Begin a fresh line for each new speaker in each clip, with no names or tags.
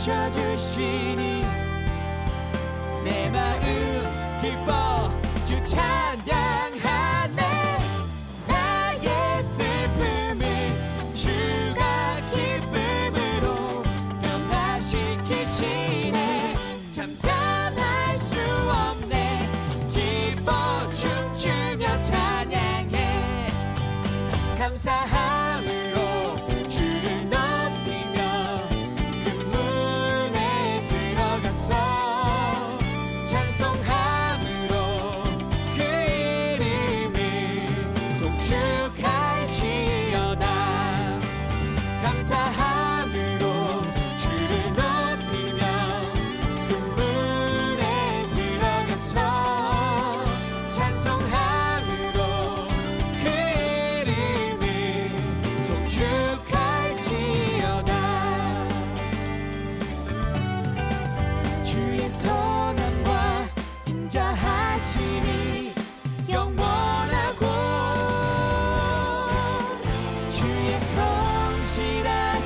비춰주시니 내 마음 기뻐 주 찬양하네. 나의 슬픔을 주가 기쁨으로 변화시키시네. 잠잠할 수 없네. 기뻐 춤추며 찬양해. 감사함으로 주를 높이며 그 문에 들어가서 찬송함으로 그 이름을 송축할지어다. 감사함으로 주를 높이며 그 문에 들어가서 찬송함으로 그 이름을 송축할지어다. 주의 선함과 인자하심이 영원하고 주의 성실하심이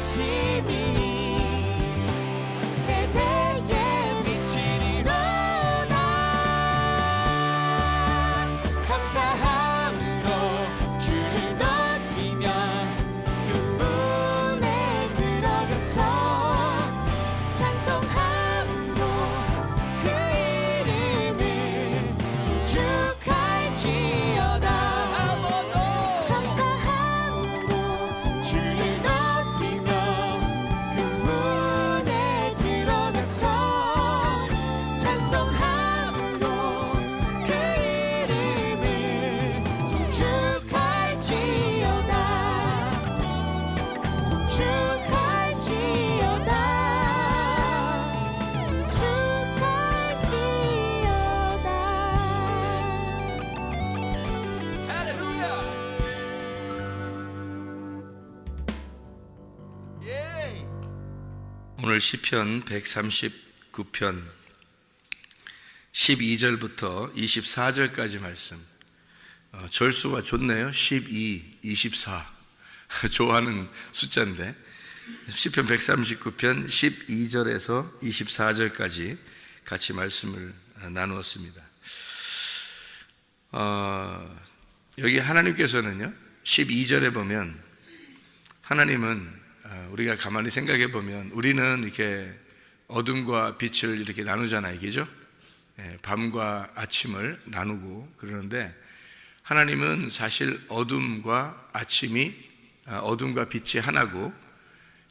대대에 미치리로다. 감사함으로 주를 높이며 그 문에 들어가서 찬송함으로 그 이름을 송축할지어다. 감사함으로 주를 높이며 그 문에 들어가서 찬송함으로 그 이름을 송축할지어다. 송축할지어다. 송축할지어다. 할렐루야. 예.
오늘 시편 139편 12절부터 24절까지 말씀. 절수가 좋네요. 12, 24 좋아하는 숫자인데 시편 139편 12절에서 24절까지 같이 말씀을 나누었습니다. 여기 하나님께서는요 12절에 보면 하나님은 우리가 가만히 생각해 보면 우리는 이렇게 어둠과 빛을 이렇게 나누잖아요, 그죠? 밤과 아침을 나누고 그러는데 하나님은 사실 어둠과 빛이 하나고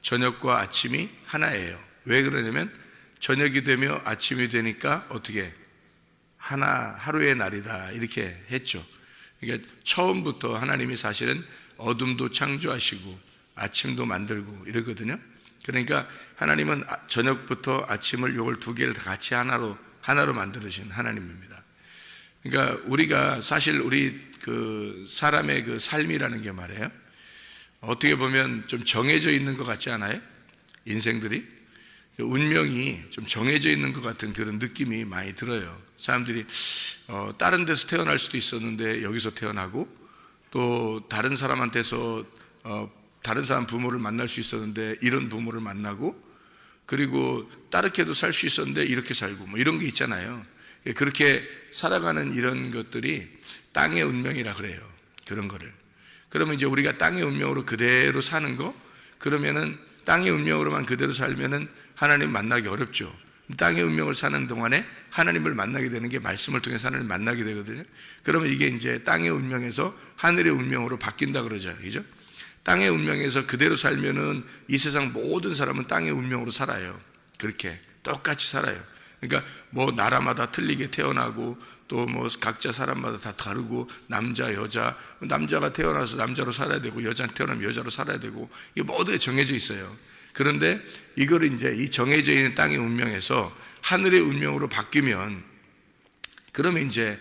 저녁과 아침이 하나예요. 왜 그러냐면 저녁이 되며 아침이 되니까 어떻게 하루의 날이다 이렇게 했죠. 그러니까 처음부터 하나님이 사실은 어둠도 창조하시고 아침도 만들고 이러거든요. 그러니까 하나님은 저녁부터 아침을 요걸 두 개를 같이 하나로 만들으신 하나님입니다. 그러니까 우리가 사실 우리 그 사람의 그 삶이라는 게 말이에요. 어떻게 보면 좀 정해져 있는 것 같지 않아요? 인생들이 운명이 좀 정해져 있는 것 같은 그런 느낌이 많이 들어요. 사람들이 다른 데서 태어날 수도 있었는데 여기서 태어나고 또 다른 사람한테서 다른 사람 부모를 만날 수 있었는데 이런 부모를 만나고 그리고 다르게도 살 수 있었는데 이렇게 살고 뭐 이런 게 있잖아요. 그렇게 살아가는 이런 것들이 땅의 운명이라 그래요. 그런 거를. 그러면 이제 우리가 땅의 운명으로 그대로 사는 거 그러면은 땅의 운명으로만 그대로 살면은 하나님 만나기 어렵죠. 땅의 운명을 사는 동안에 하나님을 만나게 되는 게 말씀을 통해서 하나님을 만나게 되거든요. 그러면 이게 이제 땅의 운명에서 하늘의 운명으로 바뀐다 그러죠. 그죠? 땅의 운명에서 그대로 살면은 이 세상 모든 사람은 땅의 운명으로 살아요. 그렇게 똑같이 살아요. 그러니까 뭐 나라마다 틀리게 태어나고 또 뭐 각자 사람마다 다 다르고 남자 여자 남자가 태어나서 남자로 살아야 되고 여자가 태어나면 여자로 살아야 되고 이게 모두 정해져 있어요. 그런데 이거를 이제 이 정해져 있는 땅의 운명에서 하늘의 운명으로 바뀌면 그러면 이제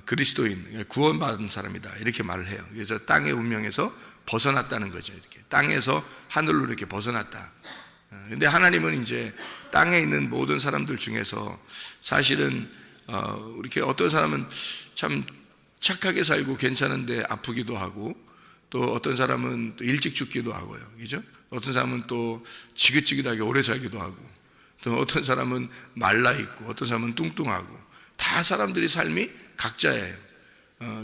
그리스도인 구원받은 사람이다 이렇게 말을 해요. 그래서 땅의 운명에서 벗어났다는 거죠. 이렇게 땅에서 하늘로 이렇게 벗어났다. 근데 하나님은 이제 땅에 있는 모든 사람들 중에서 사실은 이렇게 어떤 사람은 참 착하게 살고 괜찮은데 아프기도 하고 또 어떤 사람은 또 일찍 죽기도 하고요. 그죠? 어떤 사람은 또 지긋지긋하게 오래 살기도 하고, 또 어떤 사람은 말라 있고, 어떤 사람은 뚱뚱하고, 다 사람들이 삶이 각자예요.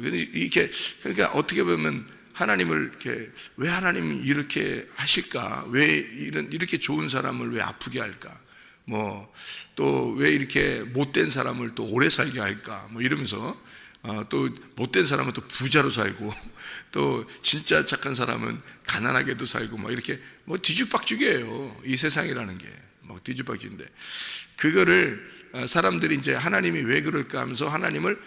이렇게, 그러니까 어떻게 보면 하나님을 이렇게, 왜 하나님이 이렇게 하실까? 왜 이렇게 좋은 사람을 왜 아프게 할까? 또 왜 이렇게 못된 사람을 또 오래 살게 할까? 이러면서, 또 못된 사람은 또 부자로 살고, 또 진짜 착한 사람은 가난하게도 살고, 이렇게 뒤죽박죽이에요. 이 세상이라는 게 뒤죽박죽인데, 그거를 사람들이 이제 하나님이 왜 그럴까 하면서 하나님을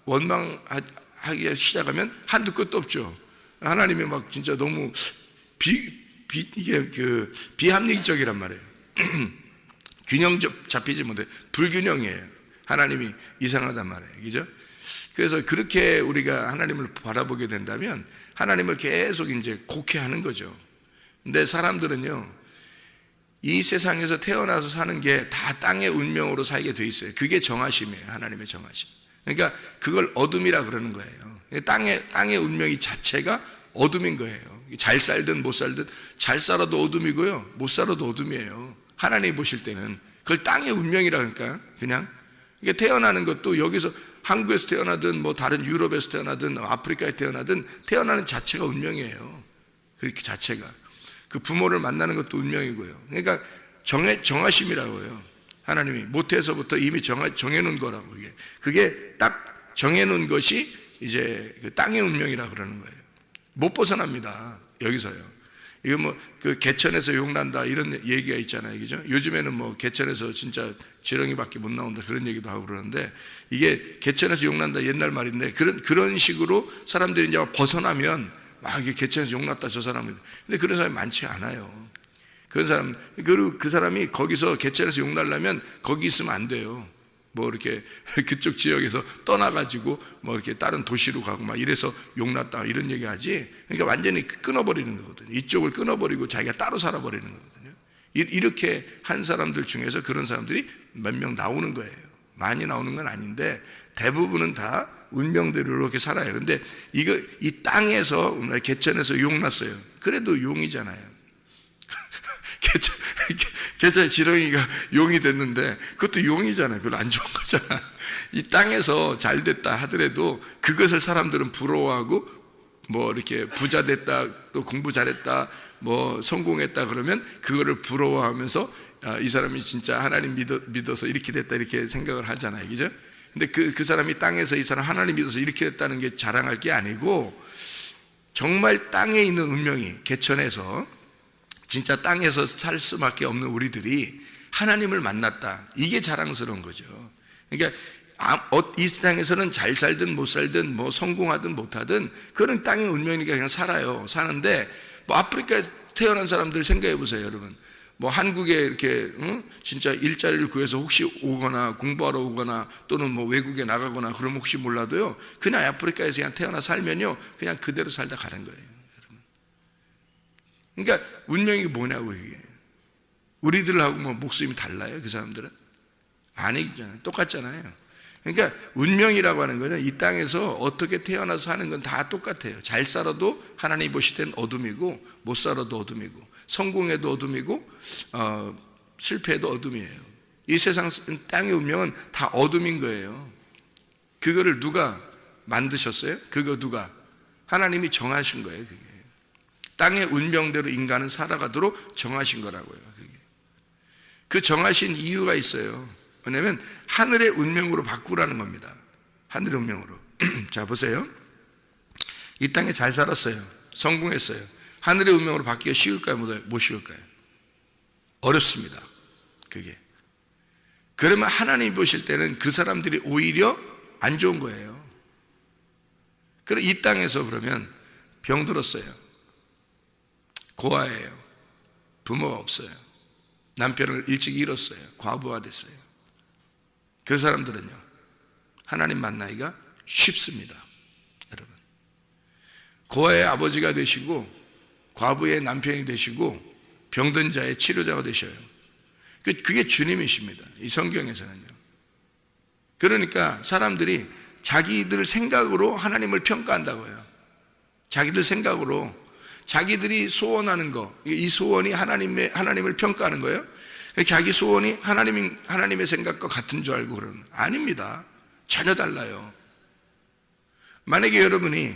원망하기 시작하면 한두 끝도 없죠. 하나님이 막 진짜 너무 이게 비합리적이란 말이에요. 균형 잡히지 못해. 불균형이에요. 하나님이 이상하단 말이에요. 그죠? 그래서 그렇게 우리가 하나님을 바라보게 된다면 하나님을 계속 이제 곡해하는 거죠. 근데 사람들은요, 이 세상에서 태어나서 사는 게 다 땅의 운명으로 살게 돼 있어요. 그게 정하심이에요. 하나님의 정하심. 그러니까 그걸 어둠이라 그러는 거예요. 땅의 운명이 자체가 어둠인 거예요. 잘 살든 못 살든, 잘 살아도 어둠이고요, 못 살아도 어둠이에요. 하나님이 보실 때는 그걸 땅의 운명이라 그러니까 그냥 이게 태어나는 것도 여기서 한국에서 태어나든 다른 유럽에서 태어나든 아프리카에 태어나든 태어나는 자체가 운명이에요. 그렇게 자체가 그 부모를 만나는 것도 운명이고요. 그러니까 정하심이라고요. 하나님이 모태에서부터 이미 정해놓은 거라고. 그게 딱 정해놓은 것이 이제 그 땅의 운명이라 그러는 거예요. 못 벗어납니다. 여기서요. 이거 그 개천에서 용난다 이런 얘기가 있잖아요. 그죠? 요즘에는 개천에서 진짜 지렁이밖에 못 나온다 그런 얘기도 하고 그러는데, 이게 개천에서 용난다 옛날 말인데, 그런 식으로 사람들이 이제 벗어나면 이게 개천에서 용났다 저 사람은. 근데 그런 사람이 많지 않아요. 그런 사람, 그리고 그 사람이 거기서 개천에서 용날려면 거기 있으면 안 돼요. 이렇게 그쪽 지역에서 떠나가지고 이렇게 다른 도시로 가고 이래서 용났다 이런 얘기 하지. 그러니까 완전히 끊어버리는 거거든요. 이쪽을 끊어버리고 자기가 따로 살아버리는 거거든요. 이렇게 한 사람들 중에서 그런 사람들이 몇 명 나오는 거예요. 많이 나오는 건 아닌데 대부분은 다 운명대로 이렇게 살아요. 근데 이 땅에서 개천에서 용났어요. 그래도 용이잖아요. 개천에 지렁이가 용이 됐는데 그것도 용이잖아요. 별로 안 좋은 거잖아. 이 땅에서 잘 됐다 하더라도 그것을 사람들은 부러워하고 이렇게 부자 됐다, 또 공부 잘했다, 성공했다 그러면 그거를 부러워하면서 이 사람이 진짜 하나님 믿어서 이렇게 됐다 이렇게 생각을 하잖아요. 그죠? 근데 그 사람이 땅에서 이 사람 하나님 믿어서 이렇게 됐다는 게 자랑할 게 아니고, 정말 땅에 있는 운명이 개천에서 진짜 땅에서 살 수밖에 없는 우리들이 하나님을 만났다. 이게 자랑스러운 거죠. 그러니까 이 세상에서는 잘 살든 못 살든 성공하든 못하든 그런 땅의 운명이니까 그냥 살아요. 사는데 아프리카에 태어난 사람들 생각해 보세요, 여러분. 한국에 이렇게 진짜 일자리를 구해서 혹시 오거나 공부하러 오거나 또는 외국에 나가거나 그러면 혹시 몰라도요, 그냥 아프리카에서 그냥 태어나 살면요 그냥 그대로 살다 가는 거예요. 그러니까 운명이 뭐냐고. 이게 우리들하고 목숨이 달라요? 그 사람들은 아니잖아요. 똑같잖아요. 그러니까 운명이라고 하는 거는 이 땅에서 어떻게 태어나서 사는 건 다 똑같아요. 잘 살아도 하나님 보실 땐 어둠이고, 못 살아도 어둠이고, 성공해도 어둠이고, 실패해도 어둠이에요. 이 세상 땅의 운명은 다 어둠인 거예요. 그거를 누가 만드셨어요? 그거 누가? 하나님이 정하신 거예요. 그게 땅의 운명대로 인간은 살아가도록 정하신 거라고요. 그게. 그 정하신 이유가 있어요. 왜냐하면 하늘의 운명으로 바꾸라는 겁니다. 하늘의 운명으로. 자, 보세요. 이 땅에 잘 살았어요. 성공했어요. 하늘의 운명으로 바뀌기가 쉬울까요? 못 쉬울까요? 어렵습니다. 그게. 그러면 하나님 보실 때는 그 사람들이 오히려 안 좋은 거예요. 그럼 이 땅에서 그러면 병들었어요. 고아예요. 부모가 없어요. 남편을 일찍 잃었어요. 과부하 됐어요. 그 사람들은요, 하나님 만나기가 쉽습니다. 여러분, 고아의 아버지가 되시고 과부의 남편이 되시고 병든 자의 치료자가 되셔요. 그게 주님이십니다. 이 성경에서는요. 그러니까 사람들이 자기들 생각으로 하나님을 평가한다고요. 자기들 생각으로 자기들이 소원하는 거, 이 소원이 하나님을 평가하는 거예요. 자기 소원이 하나님의 생각과 같은 줄 알고 그러는 거예요. 아닙니다. 전혀 달라요. 만약에 여러분이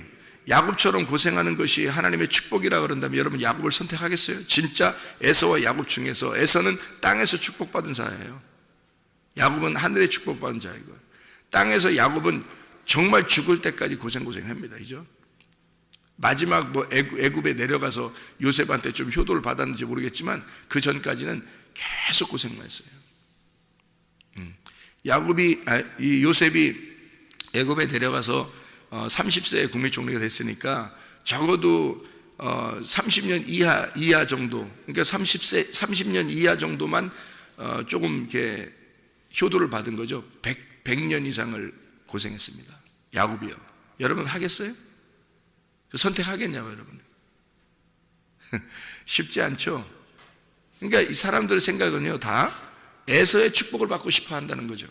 야곱처럼 고생하는 것이 하나님의 축복이라 그런다면 여러분 야곱을 선택하겠어요? 진짜 에서와 야곱 중에서 에서는 땅에서 축복받은 자예요. 야곱은 하늘의 축복받은 자이고, 땅에서 야곱은 정말 죽을 때까지 고생합니다. 그죠? 마지막 애굽에 내려가서 요셉한테 좀 효도를 받았는지 모르겠지만 그 전까지는 계속 고생만 했어요. 요셉이 애굽에 내려가서 30세에 국민 총리가 됐으니까 적어도 30년 이하 정도, 그러니까 30년 이하 정도만 조금 이렇게 효도를 받은 거죠. 100년 이상을 고생했습니다. 야곱이요. 여러분 하겠어요? 선택하겠냐고 여러분. 쉽지 않죠. 그러니까 이 사람들의 생각은요, 다 에서의 축복을 받고 싶어 한다는 거죠.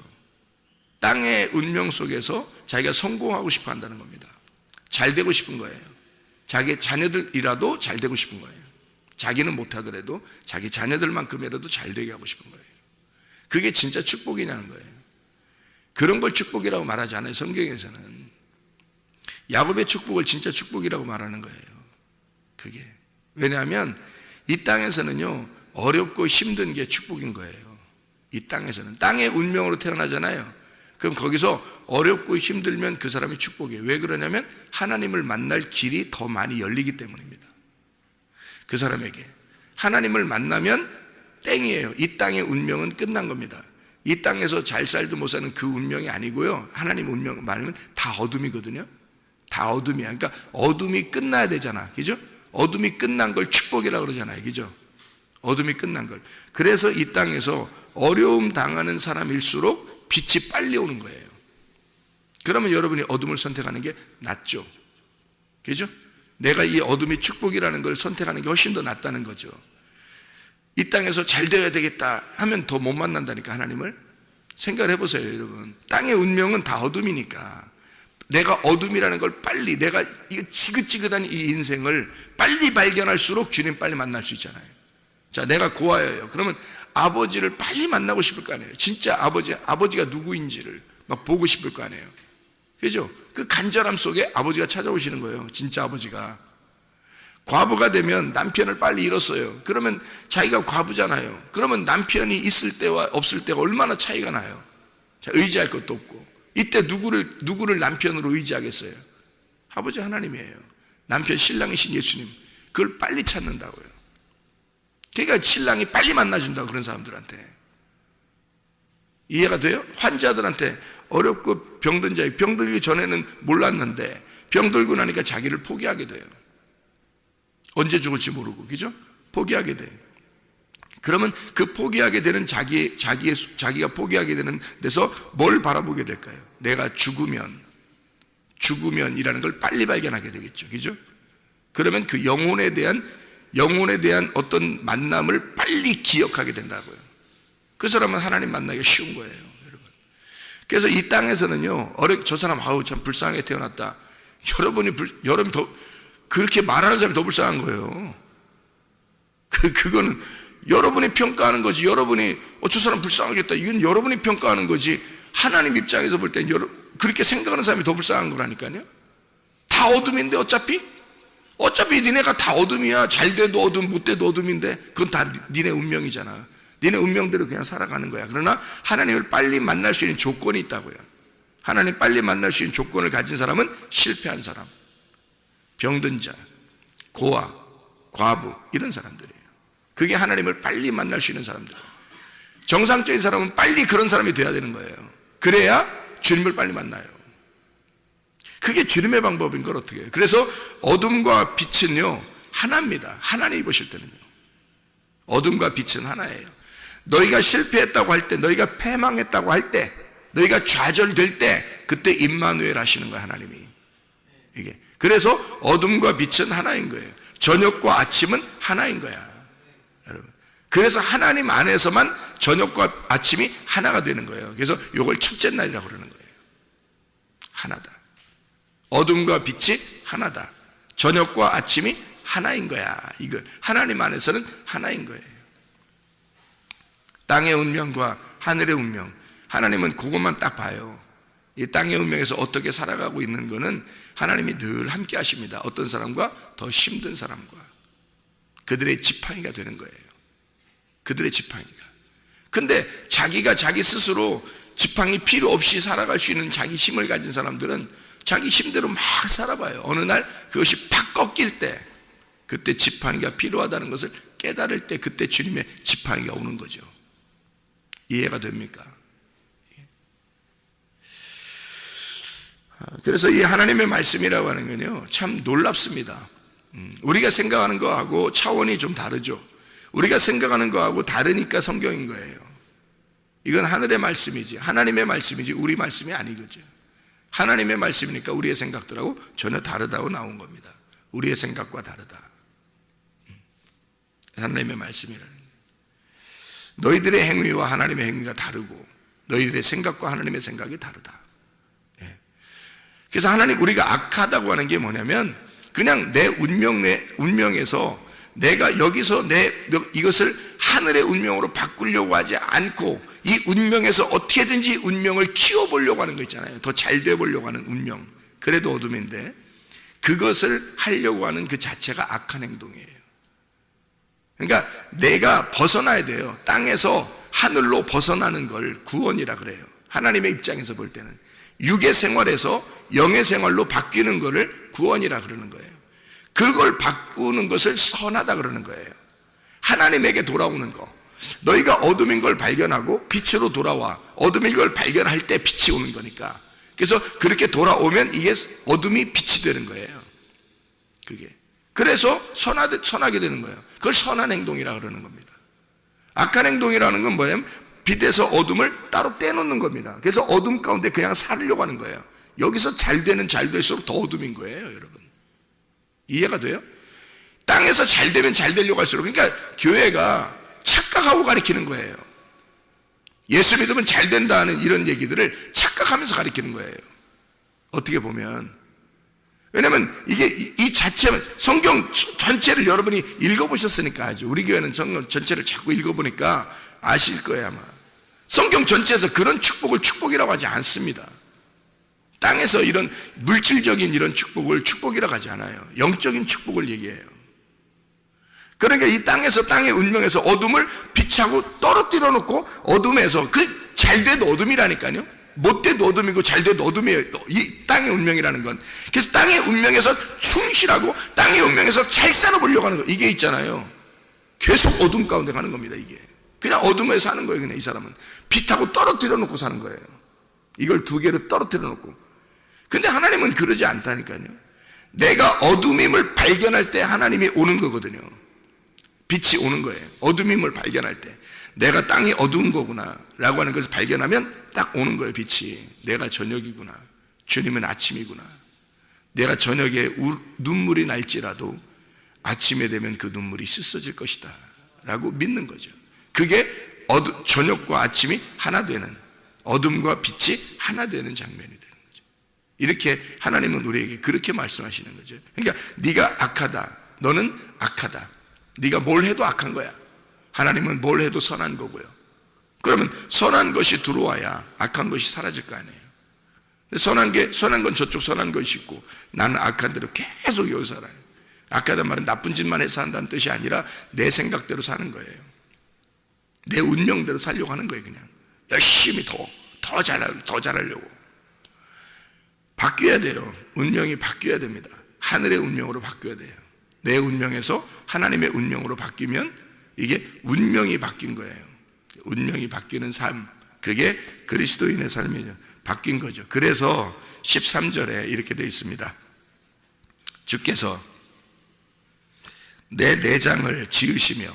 땅의 운명 속에서 자기가 성공하고 싶어 한다는 겁니다. 잘 되고 싶은 거예요. 자기 자녀들이라도 잘 되고 싶은 거예요. 자기는 못하더라도 자기 자녀들만큼이라도 잘 되게 하고 싶은 거예요. 그게 진짜 축복이냐는 거예요. 그런 걸 축복이라고 말하지 않아요. 성경에서는 야곱의 축복을 진짜 축복이라고 말하는 거예요. 그게 왜냐하면 이 땅에서는요, 어렵고 힘든 게 축복인 거예요. 이 땅에서는 땅의 운명으로 태어나잖아요. 그럼 거기서 어렵고 힘들면 그 사람이 축복이에요. 왜 그러냐면 하나님을 만날 길이 더 많이 열리기 때문입니다. 그 사람에게 하나님을 만나면 땡이에요. 이 땅의 운명은 끝난 겁니다. 이 땅에서 잘 살도 못 사는 그 운명이 아니고요, 하나님 운명 말하면 다 어둠이거든요. 다 어둠이야. 그러니까 어둠이 끝나야 되잖아. 그죠? 어둠이 끝난 걸 축복이라고 그러잖아요. 그죠? 어둠이 끝난 걸. 그래서 이 땅에서 어려움 당하는 사람일수록 빛이 빨리 오는 거예요. 그러면 여러분이 어둠을 선택하는 게 낫죠. 그죠? 내가 이 어둠이 축복이라는 걸 선택하는 게 훨씬 더 낫다는 거죠. 이 땅에서 잘 되어야 되겠다 하면 더 못 만난다니까, 하나님을. 생각을 해보세요, 여러분. 땅의 운명은 다 어둠이니까 내가 어둠이라는 걸 빨리, 내가 이 지긋지긋한 이 인생을 빨리 발견할수록 주님 빨리 만날 수 있잖아요. 자, 내가 고아예요. 그러면 아버지를 빨리 만나고 싶을 거 아니에요. 진짜 아버지가 누구인지를 막 보고 싶을 거 아니에요. 그죠? 그 간절함 속에 아버지가 찾아오시는 거예요. 진짜 아버지가. 과부가 되면 남편을 빨리 잃었어요. 그러면 자기가 과부잖아요. 그러면 남편이 있을 때와 없을 때가 얼마나 차이가 나요. 자, 의지할 것도 없고. 이때 누구를 남편으로 의지하겠어요? 아버지 하나님이에요. 남편 신랑이신 예수님, 그걸 빨리 찾는다고요. 그러니까 신랑이 빨리 만나준다고, 그런 사람들한테. 이해가 돼요? 환자들한테, 어렵고 병든 자에, 병들기 전에는 몰랐는데 병들고 나니까 자기를 포기하게 돼요. 언제 죽을지 모르고, 그죠? 포기하게 돼요. 그러면 그 포기하게 되는 자기가 포기하게 되는 데서 뭘 바라보게 될까요? 내가 죽으면이라는 걸 빨리 발견하게 되겠죠. 그죠? 그러면 그 영혼에 대한 어떤 만남을 빨리 기억하게 된다고요. 그 사람은 하나님 만나기가 쉬운 거예요, 여러분. 그래서 이 땅에서는요, 저 사람 아우 참 불쌍하게 태어났다. 여러분이 더 그렇게 말하는 사람이 더 불쌍한 거예요. 그거는 여러분이 평가하는 거지. 여러분이 저 사람 불쌍하겠다, 이건 여러분이 평가하는 거지. 하나님 입장에서 볼 때 그렇게 생각하는 사람이 더 불쌍한 거라니까요. 다 어둠인데 어차피 니네가 다 어둠이야. 잘 돼도 어둠, 못 돼도 어둠인데 그건 다 니네 운명이잖아. 니네 운명대로 그냥 살아가는 거야. 그러나 하나님을 빨리 만날 수 있는 조건이 있다고요. 하나님 빨리 만날 수 있는 조건을 가진 사람은 실패한 사람, 병든 자, 고아, 과부, 이런 사람들이에요. 그게 하나님을 빨리 만날 수 있는 사람들이에요. 정상적인 사람은 빨리 그런 사람이 돼야 되는 거예요. 그래야 주님을 빨리 만나요. 그게 주님의 방법인 걸 어떻게 해요? 그래서 어둠과 빛은요, 하나입니다. 하나님 보실 때는요, 어둠과 빛은 하나예요. 너희가 실패했다고 할 때, 너희가 패망했다고 할 때, 너희가 좌절될 때, 그때 임마누엘 하시는 거예요, 하나님이. 이게. 그래서 어둠과 빛은 하나인 거예요. 저녁과 아침은 하나인 거야, 여러분. 그래서 하나님 안에서만 저녁과 아침이 하나가 되는 거예요. 그래서 이걸 첫째 날이라고 그러는 거예요. 하나다. 어둠과 빛이 하나다. 저녁과 아침이 하나인 거야. 이거 하나님 안에서는 하나인 거예요. 땅의 운명과 하늘의 운명, 하나님은 그것만 딱 봐요. 이 땅의 운명에서 어떻게 살아가고 있는 거는 하나님이 늘 함께 하십니다. 어떤 사람과 더 힘든 사람과 그들의 지팡이가 되는 거예요. 그들의 지팡이가. 근데 자기가 자기 스스로 지팡이 필요 없이 살아갈 수 있는 자기 힘을 가진 사람들은 자기 힘대로 막 살아봐요. 어느 날 그것이 팍 꺾일 때, 그때 지팡이가 필요하다는 것을 깨달을 때, 그때 주님의 지팡이가 오는 거죠. 이해가 됩니까? 그래서 이 하나님의 말씀이라고 하는 건요, 참 놀랍습니다. 우리가 생각하는 거하고 차원이 좀 다르죠. 우리가 생각하는 거하고 다르니까 성경인 거예요. 이건 하늘의 말씀이지, 하나님의 말씀이지 우리 말씀이 아니거죠. 하나님의 말씀이니까 우리의 생각들하고 전혀 다르다고 나온 겁니다. 우리의 생각과 다르다. 하나님의 말씀이라는 거예요. 너희들의 행위와 하나님의 행위가 다르고 너희들의 생각과 하나님의 생각이 다르다. 그래서 하나님, 우리가 악하다고 하는 게 뭐냐면 그냥 내 운명에서 내가 여기서 이것을 하늘의 운명으로 바꾸려고 하지 않고 이 운명에서 어떻게든지 운명을 키워보려고 하는 거 있잖아요. 더 잘 돼보려고 하는 운명. 그래도 어둠인데 그것을 하려고 하는 그 자체가 악한 행동이에요. 그러니까 내가 벗어나야 돼요. 땅에서 하늘로 벗어나는 걸 구원이라 그래요. 하나님의 입장에서 볼 때는 육의 생활에서 영의 생활로 바뀌는 것을 구원이라 그러는 거예요. 그걸 바꾸는 것을 선하다 그러는 거예요. 하나님에게 돌아오는 거. 너희가 어둠인 걸 발견하고 빛으로 돌아와. 어둠인 걸 발견할 때 빛이 오는 거니까. 그래서 그렇게 돌아오면 이게 어둠이 빛이 되는 거예요. 그게. 그래서 선하게 되는 거예요. 그걸 선한 행동이라 그러는 겁니다. 악한 행동이라는 건 뭐냐면 빛에서 어둠을 따로 떼놓는 겁니다. 그래서 어둠 가운데 그냥 살려고 하는 거예요. 여기서 잘 될수록 더 어둠인 거예요, 여러분. 이해가 돼요? 땅에서 잘 되면 잘 되려고 할수록, 그러니까 교회가 착각하고 가르치는 거예요. 예수 믿으면 잘 된다는 이런 얘기들을 착각하면서 가르치는 거예요. 어떻게 보면. 왜냐면 이게 이 자체는 성경 전체를 여러분이 읽어보셨으니까 아주, 우리 교회는 성경 전체를 자꾸 읽어보니까 아실 거예요 아마. 성경 전체에서 그런 축복을 축복이라고 하지 않습니다. 땅에서 이런 물질적인 이런 축복을 축복이라고 하지 않아요. 영적인 축복을 얘기해요. 그러니까 이 땅에서, 땅의 운명에서 어둠을 빛하고 떨어뜨려 놓고 어둠에서, 그 잘돼도 어둠이라니까요. 못돼도 어둠이고 잘돼도 어둠이에요. 이 땅의 운명이라는 건. 그래서 땅의 운명에서 충실하고 땅의 운명에서 잘 살아보려고 하는 거, 이게 있잖아요. 계속 어둠 가운데 가는 겁니다. 이게 그냥 어둠에 사는 거예요. 그냥 이 사람은 빛하고 떨어뜨려 놓고 사는 거예요. 이걸 두 개를 떨어뜨려 놓고. 근데 하나님은 그러지 않다니까요. 내가 어둠임을 발견할 때 하나님이 오는 거거든요. 빛이 오는 거예요. 어둠임을 발견할 때 내가 땅이 어두운 거구나 라고 하는 것을 발견하면 딱 오는 거예요. 빛이. 내가 저녁이구나, 주님은 아침이구나. 내가 저녁에 눈물이 날지라도 아침에 되면 그 눈물이 씻어질 것이다 라고 믿는 거죠. 그게 저녁과 아침이 하나 되는, 어둠과 빛이 하나 되는 장면이 되는 거죠. 이렇게 하나님은 우리에게 그렇게 말씀하시는 거죠. 그러니까 네가 악하다, 너는 악하다, 네가 뭘 해도 악한 거야. 하나님은 뭘 해도 선한 거고요. 그러면 선한 것이 들어와야 악한 것이 사라질 거 아니에요. 선한 건 저쪽 선한 것이 있고, 나는 악한 대로 계속 여기 살아요. 악하단 말은 나쁜 짓만 해서 한다는 뜻이 아니라 내 생각대로 사는 거예요. 내 운명대로 살려고 하는 거예요. 그냥 열심히 더 잘하려고. 바뀌어야 돼요. 운명이 바뀌어야 됩니다. 하늘의 운명으로 바뀌어야 돼요. 내 운명에서 하나님의 운명으로 바뀌면 이게 운명이 바뀐 거예요. 운명이 바뀌는 삶, 그게 그리스도인의 삶이죠. 바뀐 거죠. 그래서 13절에 이렇게 되어 있습니다. 주께서 내 내장을 지으시며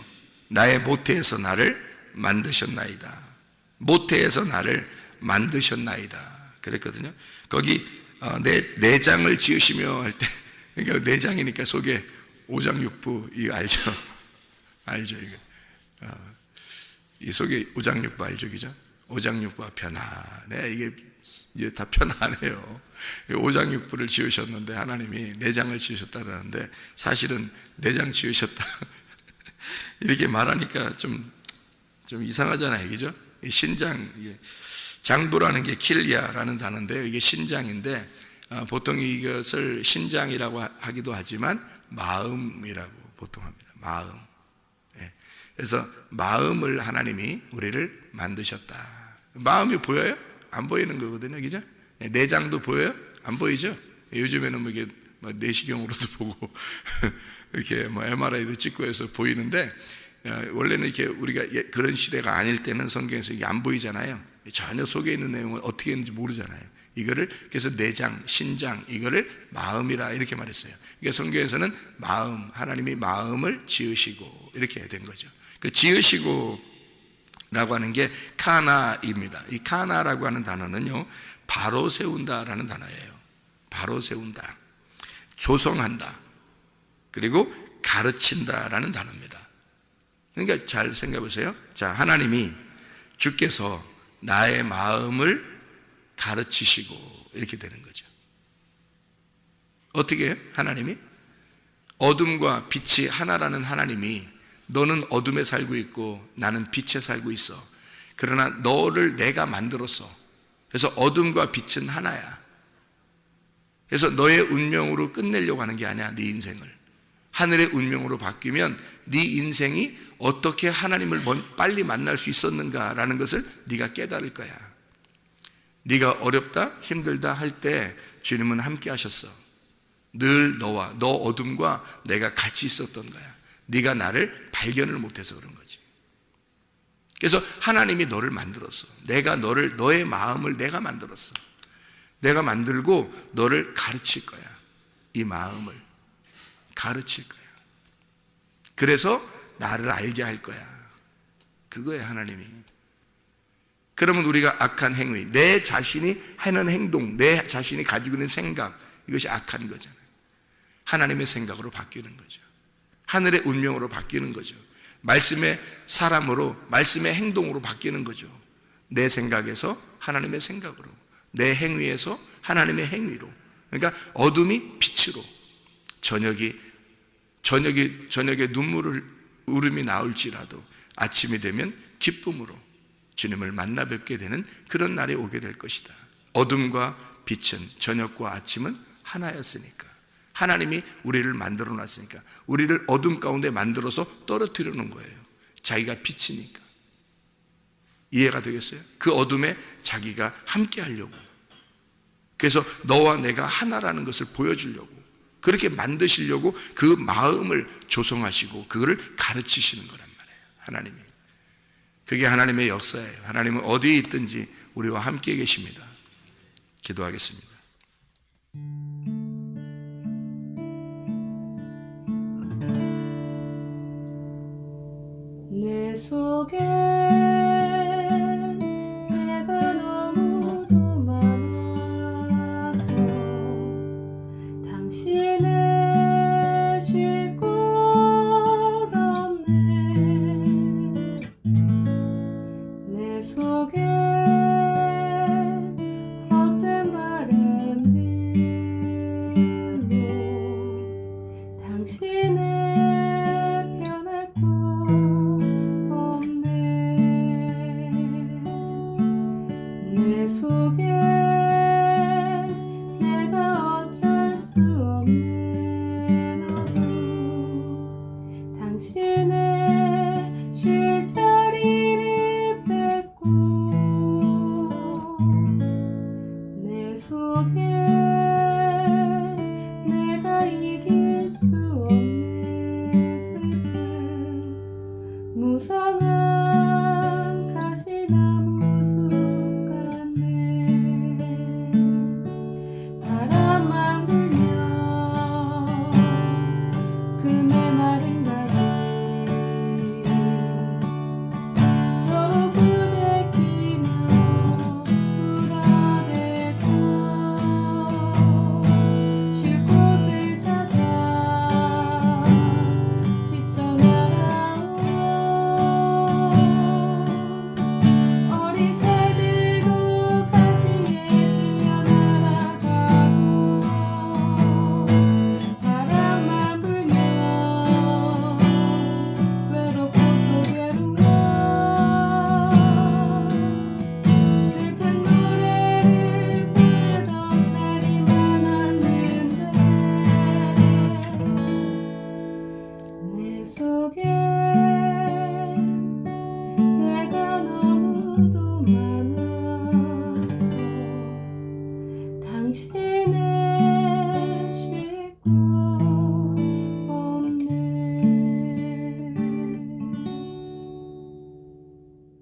나의 모태에서 나를 만드셨나이다. 모태에서 나를 만드셨나이다 그랬거든요. 거기 내 내장을 지으시며 할 때, 그러니까 내장이니까 속에 오장육부, 이거 알죠? 알죠? 이거 이 속에 오장육부 알죠? 그죠? 오장육부가 편안해. 이게 이제 다 편안해요. 오장육부를 지으셨는데 하나님이 내장을 지으셨다는데 사실은 내장 지으셨다 이렇게 말하니까 좀 이상하잖아요, 그죠? 신장, 장부라는 게 킬리아라는 단어인데요, 이게 신장인데 보통 이것을 신장이라고 하기도 하지만 마음이라고 보통 합니다. 마음. 그래서 마음을 하나님이 우리를 만드셨다. 마음이 보여요? 안 보이는 거거든요, 그죠? 내장도 보여요? 안 보이죠? 요즘에는 뭐 이게 내시경으로도 보고 이렇게 뭐 MRI도 찍고 해서 보이는데 원래는 이렇게 우리가 그런 시대가 아닐 때는 성경에서 이게 안 보이잖아요. 전혀 속에 있는 내용을 어떻게 했는지 모르잖아요. 이거를 그래서 내장, 신장 이거를 마음이라 이렇게 말했어요. 그러니까 성경에서는 마음, 하나님이 마음을 지으시고 이렇게 된 거죠. 그 지으시고 라고 하는 게 카나입니다. 이 카나라고 하는 단어는요, 바로 세운다라는 단어예요. 바로 세운다, 조성한다, 그리고 가르친다라는 단어입니다. 그러니까 잘 생각해 보세요. 자, 하나님이 주께서 나의 마음을 가르치시고 이렇게 되는 거죠. 어떻게 해요? 하나님이 어둠과 빛이 하나라는 하나님이 너는 어둠에 살고 있고 나는 빛에 살고 있어. 그러나 너를 내가 만들었어. 그래서 어둠과 빛은 하나야. 그래서 너의 운명으로 끝내려고 하는 게 아니야. 네 인생을 하늘의 운명으로 바뀌면 네 인생이 어떻게 하나님을 빨리 만날 수 있었는가라는 것을 네가 깨달을 거야. 네가 어렵다 힘들다 할 때 주님은 함께 하셨어. 늘 너와 너 어둠과 내가 같이 있었던 거야. 네가 나를 발견을 못해서 그런 거지. 그래서 하나님이 너를 만들었어. 내가 너의 마음을 내가 만들었어. 내가 만들고 너를 가르칠 거야. 이 마음을 가르칠 거야. 그래서 나를 알게 할 거야. 그거예요, 하나님이. 그러면 우리가 악한 행위, 내 자신이 하는 행동, 내 자신이 가지고 있는 생각, 이것이 악한 거잖아요. 하나님의 생각으로 바뀌는 거죠. 하늘의 운명으로 바뀌는 거죠. 말씀의 사람으로, 말씀의 행동으로 바뀌는 거죠. 내 생각에서 하나님의 생각으로, 내 행위에서 하나님의 행위로. 그러니까 어둠이 빛으로, 저녁에 울음이 나올지라도 아침이 되면 기쁨으로 주님을 만나 뵙게 되는 그런 날이 오게 될 것이다. 어둠과 빛은, 저녁과 아침은 하나였으니까, 하나님이 우리를 만들어 놨으니까, 우리를 어둠 가운데 만들어서 떨어뜨려 놓은 거예요. 자기가 빛이니까. 이해가 되겠어요? 그 어둠에 자기가 함께 하려고, 그래서 너와 내가 하나라는 것을 보여주려고, 그렇게 만드시려고 그 마음을 조성하시고 그거를 가르치시는 거란 말이에요, 하나님이. 그게 하나님의 역사예요. 하나님은 어디에 있든지 우리와 함께 계십니다. 기도하겠습니다.
내 속에 내가 너무도 많아서 당신을 쉴 곳 없네. 내 속에 헛된 바램들로 당신을 변할 곳 내 속에 내가 어쩔 수 없는 어둠, 당신을